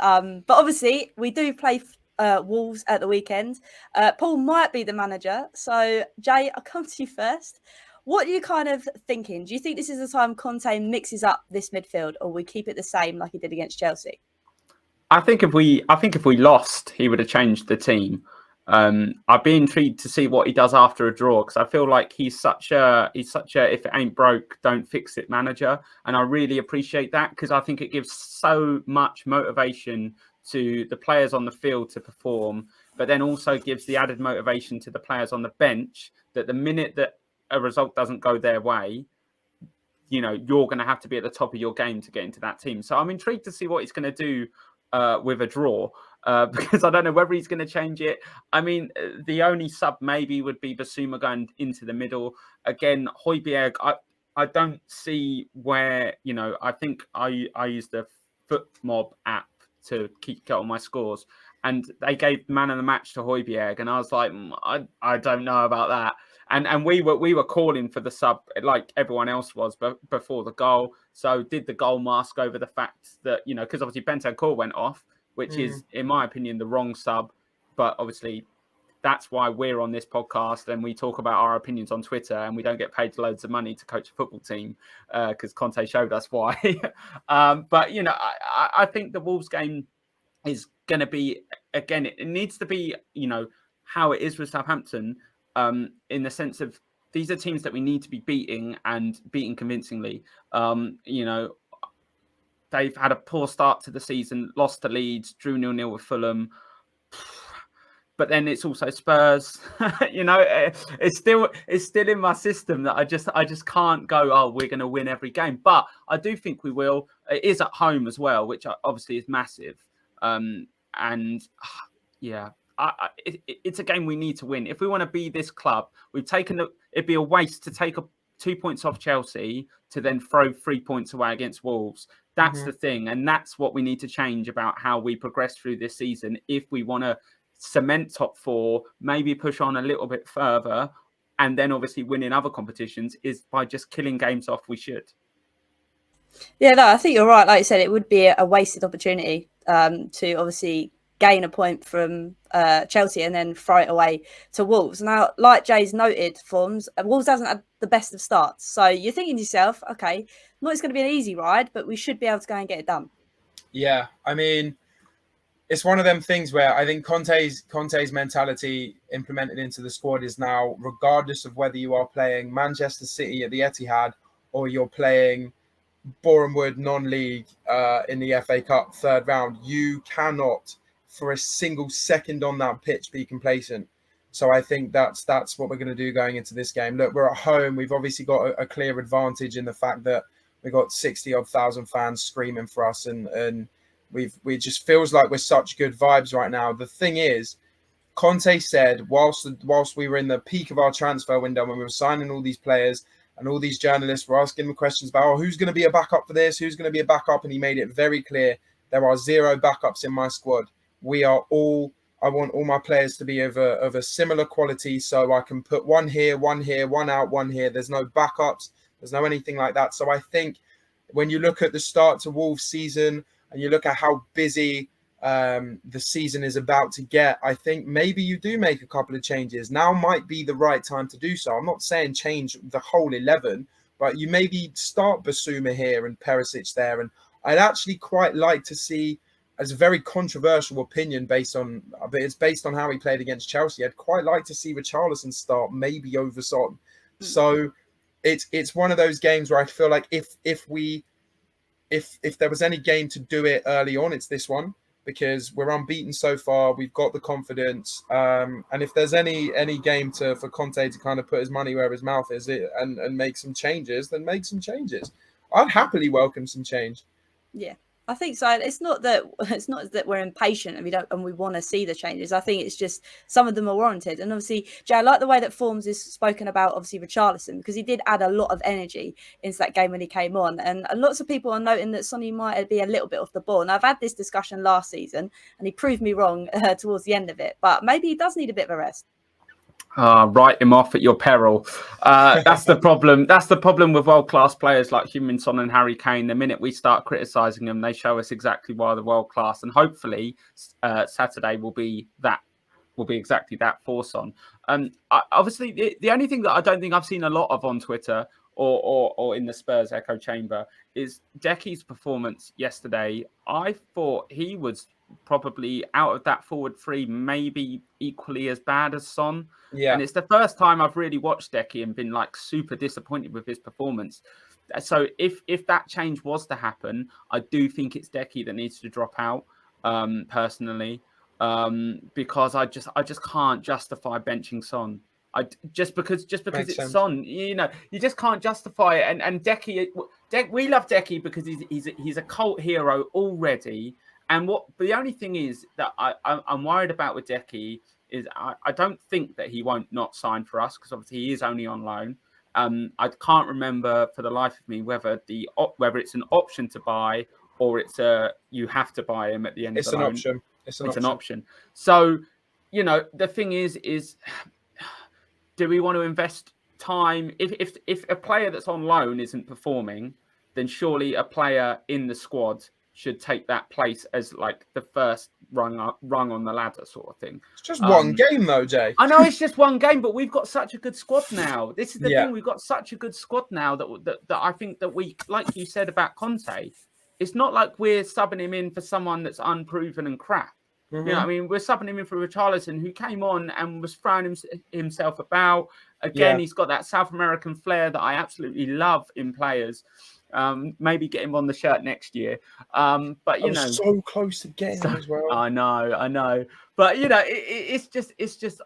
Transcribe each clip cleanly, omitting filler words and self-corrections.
But obviously, we do play Wolves at the weekend. Paul might be the manager. So, Jay, I'll come to you first. What are you kind of thinking? Do you think this is the time Conte mixes up this midfield, or we keep it the same like he did against Chelsea? I think if we lost, he would have changed the team. I'd be intrigued to see what he does after a draw, because I feel like he's such a if it ain't broke, don't fix it manager, and I really appreciate that, because I think it gives so much motivation to the players on the field to perform, but then also gives the added motivation to the players on the bench that the minute that a result doesn't go their way, you know, you're going to have to be at the top of your game to get into that team. So I'm intrigued to see what he's going to do with a draw, because I don't know whether he's going to change it. I mean, the only sub maybe would be Basuma going into the middle. Again, Højbjerg, I don't see where, you know, I think I use the FootMob app to get all my scores, and they gave man of the match to Højbjerg, and I was like, I don't know about that. And we were calling for the sub like everyone else was before the goal. So did the goal mask over the fact that, you know, because obviously Bentancur went off, which is, in my opinion, the wrong sub. But obviously that's why we're on this podcast and we talk about our opinions on Twitter, and we don't get paid loads of money to coach a football team, because Conte showed us why. But, you know, I think the Wolves game is going to be, again, it needs to be, you know, how it is with Southampton, in the sense of these are teams that we need to be beating, and beating convincingly. You know, they've had a poor start to the season, lost to Leeds, drew 0-0 with Fulham. But then it's also Spurs. You know, it's still in my system that I just can't go, oh, we're going to win every game. But I do think we will. It is at home as well, which obviously is massive. And yeah, it's a game we need to win. If we want to be this club, it'd be a waste to take 2 points off Chelsea to then throw 3 points away against Wolves. That's the thing. And that's what we need to change about how we progress through this season. If we want to cement top four, maybe push on a little bit further, and then obviously win in other competitions, is by just killing games off. We should. Yeah, no, I think you're right. Like you said, it would be a wasted opportunity to obviously gain a point from Chelsea and then throw it away to Wolves. Now, like Jay's noted, Formz, Wolves hasn't had the best of starts. So you're thinking to yourself, okay, not it's going to be an easy ride, but we should be able to go and get it done. Yeah, I mean, it's one of them things where I think Conte's mentality implemented into the squad is now, regardless of whether you are playing Manchester City at the Etihad or you're playing Bournemouth non-league in the FA Cup third round, you cannot for a single second on that pitch be complacent. So I think that's what we're going to do going into this game. Look, we're at home. We've obviously got a clear advantage in the fact that we've got 60,000 fans screaming for us, and we just feels like we're such good vibes right now. The thing is, Conte said whilst we were in the peak of our transfer window, when we were signing all these players and all these journalists were asking him questions about, who's going to be a backup for this, who's going to be a backup, and he made it very clear there are 0 backups in my squad. I want all my players to be of a similar quality, so I can put one here, one out, one here. There's no backups. There's no anything like that. So I think when you look at the start to Wolves season and you look at how busy the season is about to get, I think maybe you do make a couple of changes. Now might be the right time to do so. I'm not saying change the whole 11, but you maybe start Basuma here and Perisic there. And I'd actually quite like to see, as a very controversial opinion but it's based on how he played against Chelsea, I'd quite like to see Richarlison start, maybe over Son. So it's one of those games where I feel like if there was any game to do it early on, it's this one, because we're unbeaten so far. We've got the confidence, and if there's any game for Conte to kind of put his money where his mouth is, and make some changes, then make some changes. I'd happily welcome some change. Yeah, I think so. It's not that we're impatient and we want to see the changes. I think it's just some of them are warranted. And obviously, Jay, I like the way that Formz is spoken about, obviously, Richarlison, because he did add a lot of energy into that game when he came on. And lots of people are noting that Sonny might be a little bit off the ball. And I've had this discussion last season, and he proved me wrong towards the end of it. But maybe he does need a bit of a rest. Write him off at your peril. That's the problem. That's the problem with world-class players like Heung-min Son and Harry Kane. The minute we start criticising them, they show us exactly why they're world-class. And hopefully Saturday will be exactly that for Son. Obviously, the only thing that I don't think I've seen a lot of on Twitter or in the Spurs echo chamber is Decky's performance yesterday. I thought he was probably out of that forward three, maybe equally as bad as Son. Yeah. And it's the first time I've really watched Decky and been like super disappointed with his performance. So if that change was to happen, I do think it's Decky that needs to drop out, personally, because I just can't justify benching Son. Just because Makes it's sense. Son, you just can't justify it. And Decky, we love Decky because he's a cult hero already. And the only thing is that I'm worried about with Decky is I don't think that he won't not sign for us, because obviously he is only on loan. I can't remember for the life of me whether it's an option to buy or it's you have to buy him at the end of the loan. It's an option. So, the thing is do we want to invest time? If a player that's on loan isn't performing, then surely a player in the squad should take that place as like the first rung on the ladder sort of thing. It's just one game though, Jay. I know it's just one game, but we've got such a good squad now. This is the thing. We've got such a good squad now that I think that we, like you said about Conte, it's not like we're subbing him in for someone that's unproven and crap. Mm-hmm. You know what I mean? We're subbing him in for Richarlison, who came on and was throwing himself about. Again, he's got that South American flair that I absolutely love in players. Maybe get him on the shirt next year. But you know, so close to getting him as well. I know. But it's just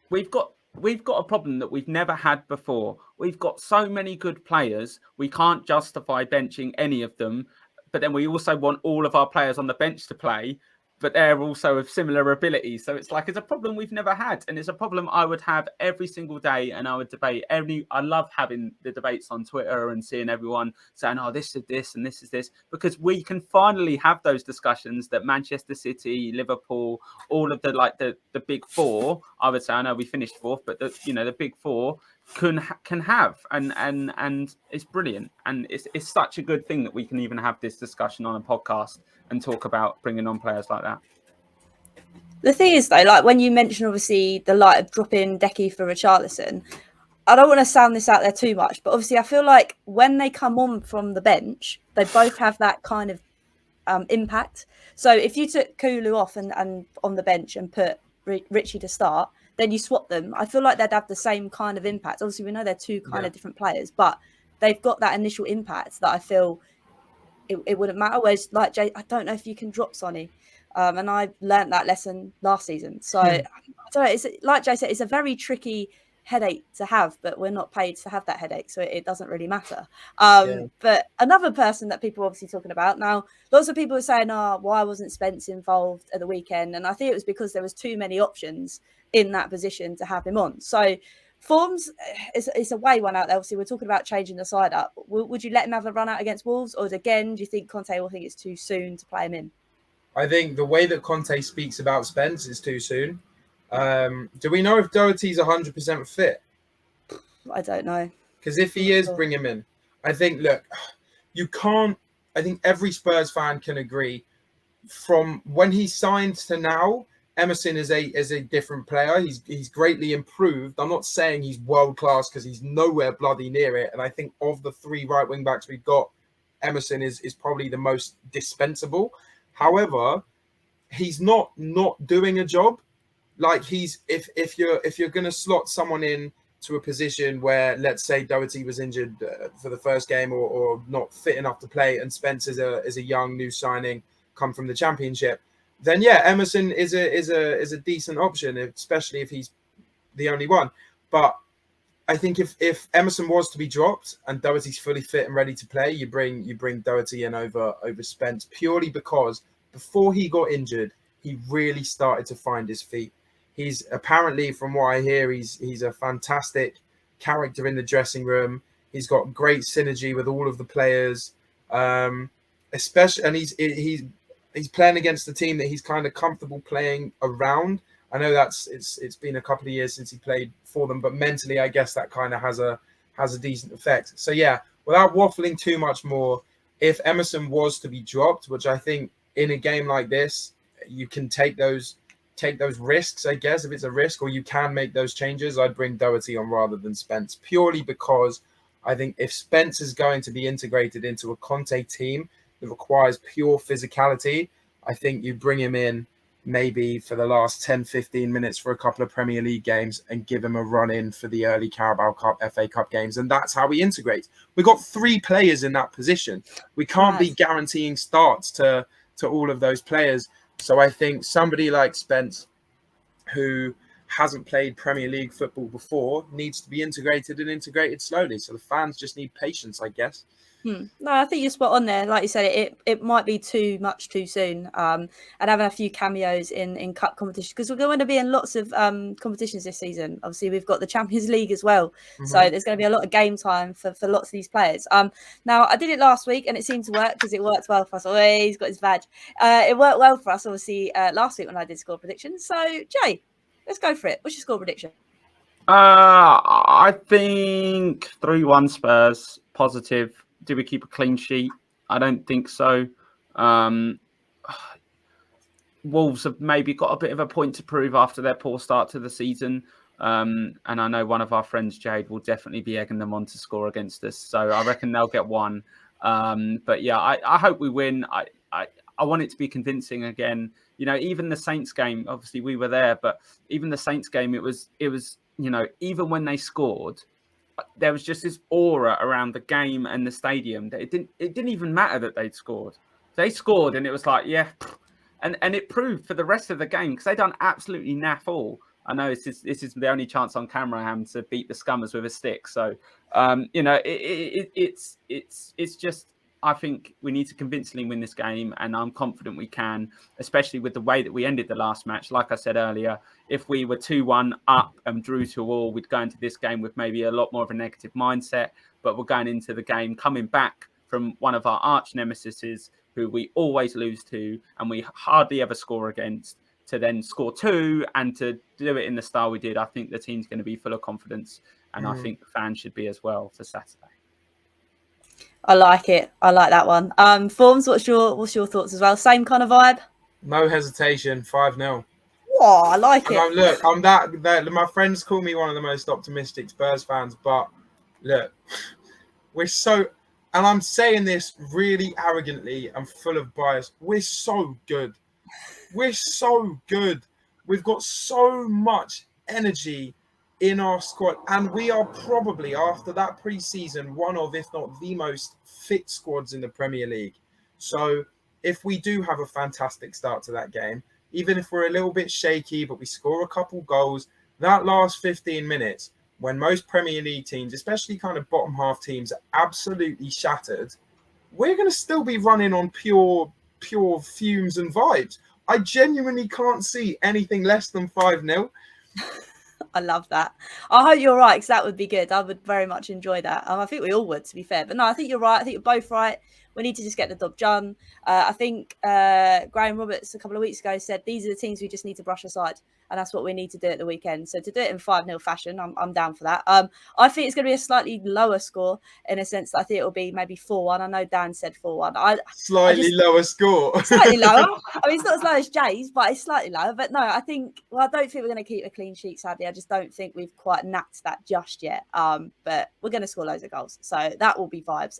we've got a problem that we've never had before. We've got so many good players, we can't justify benching any of them. But then we also want all of our players on the bench to play, but they're also of similar abilities. So it's a problem we've never had. And it's a problem I would have every single day. And I would debate I love having the debates on Twitter and seeing everyone saying, oh, this is this and this is this, because we can finally have those discussions that Manchester City, Liverpool, all of the big four, I would say, I know we finished fourth, but the big four can have, and it's brilliant. And it's such a good thing that we can even have this discussion on a podcast and talk about bringing on players like that. The thing is, though, like when you mention obviously the light of dropping Decky for Richarlison, I don't want to sound this out there too much, but obviously I feel like when they come on from the bench, they both have that kind of impact. So if you took Kulu off and on the bench and put Richie to start, then you swap them, I feel like they'd have the same kind of impact. Obviously, we know they're two kind of different players, but they've got that initial impact that I feel it wouldn't matter. Whereas, like Jay, I don't know if you can drop Sonny. And I learned that lesson last season. So, I don't know, it's like Jay said, it's a very tricky headache to have, but we're not paid to have that headache, so it doesn't really matter. But another person that people are obviously talking about now, lots of people are saying, why wasn't Spence involved at the weekend? And I think it was because there was too many options in that position to have him on. So Formz, it's a way one out there. Obviously, we're talking about changing the side up. Would you let him have a run out against Wolves? Or again, do you think Conte will think it's too soon to play him in? I think the way that Conte speaks about Spence is too soon. Do we know if Doherty's 100% fit? I don't know. Because if he is, bring him in. I think, look, you can't... I think every Spurs fan can agree, from when he signed to now, Emerson is a different player. He's greatly improved. I'm not saying he's world class because he's nowhere bloody near it. And I think of the three right wing backs we've got, Emerson is probably the most dispensable. However, he's not doing a job. Like if you're going to slot someone in to a position where, let's say, Doherty was injured for the first game or not fit enough to play, and Spence is a young new signing come from the Championship, then Emerson is a decent option, especially if he's the only one. But I think if Emerson was to be dropped and Doherty's fully fit and ready to play, you bring Doherty in over Spence, purely because before he got injured, he really started to find his feet. He's apparently, from what I hear, he's a fantastic character in the dressing room. He's got great synergy with all of the players, especially, and he's playing against a team that he's kind of comfortable playing around. I know it's been a couple of years since he played for them, but mentally, I guess that kind of has a decent effect. So yeah, without waffling too much more, if Emerson was to be dropped, which I think in a game like this, you can take those risks, I guess, if it's a risk, or you can make those changes, I'd bring Doherty on rather than Spence, purely because I think if Spence is going to be integrated into a Conte team that requires pure physicality, I think you bring him in maybe for the last 10, 15 minutes for a couple of Premier League games and give him a run in for the early Carabao Cup, FA Cup games. And that's how we integrate. We've got 3 players in that position. We can't be guaranteeing starts to all of those players. So I think somebody like Spence, who hasn't played Premier League football before, needs to be integrated slowly. So the fans just need patience, I guess. No, I think you're spot on there. Like you said, it might be too much too soon. And having a few cameos in cup competition, because we're going to be in lots of competitions this season. Obviously, we've got the Champions League as well, so there's going to be a lot of game time for lots of these players. Now I did it last week and it seemed to work because it worked well for us. Oh, he's got his badge. It worked well for us, obviously, last week when I did score predictions. So Jay, let's go for it. What's your score prediction? I think 3-1 Spurs. Positive. Do we keep a clean sheet? I don't think so. Wolves have maybe got a bit of a point to prove after their poor start to the season. And I know one of our friends, Jade, will definitely be egging them on to score against us. So I reckon they'll get one. But yeah, I hope we win. I want it to be convincing again. You know, even the Saints game, obviously we were there, but even the Saints game, it was, you know, even when they scored, there was just this aura around the game and the stadium that it didn't even matter that they'd scored. They scored and it was like, yeah. And it proved for the rest of the game, because they done absolutely naff all. I know this is the only chance on camera having to beat the Scummers with a stick. So, you know, it's just, I think we need to convincingly win this game, and I'm confident we can, especially with the way that we ended the last match. Like I said earlier, if we were 2-1 up and drew to all, we'd go into this game with maybe a lot more of a negative mindset. But we're going into the game coming back from one of our arch nemesises, who we always lose to and we hardly ever score against, to then score 2 and to do it in the style we did. I think the team's going to be full of confidence, and I think the fans should be as well for Saturday. I like it. I like that one. Formz, what's your thoughts as well? Same kind of vibe? No hesitation, 5-0. Oh, I like it. Look, I'm that. My friends call me one of the most optimistic Spurs fans, but look, we're so, and I'm saying this really arrogantly and full of bias, we're so good. We're so good. We've got so much energy in our squad, and we are probably, after that pre-season, one of, if not the most fit squads in the Premier League. So if we do have a fantastic start to that game, even if we're a little bit shaky, but we score a couple goals, that last 15 minutes, when most Premier League teams, especially kind of bottom half teams, are absolutely shattered, we're going to still be running on pure fumes and vibes. I genuinely can't see anything less than 5-0. I love that. I hope you're right, because that would be good. I would very much enjoy that. I think we all would, to be fair. But no, I think you're right. I think you're both right. We need to just get the job done. I think Graham Roberts a couple of weeks ago said these are the teams we just need to brush aside, and that's what we need to do at the weekend. So to do it in 5-0 fashion, I'm down for that. I think it's going to be a slightly lower score, in a sense that I think it'll be maybe 4-1. I know Dan said 4-1. Slightly lower score. Slightly lower. I mean, it's not as low as Jay's, but it's slightly lower. But no, I don't think we're going to keep a clean sheet, sadly. I just don't think we've quite napped that just yet. But we're going to score loads of goals. So that will be vibes.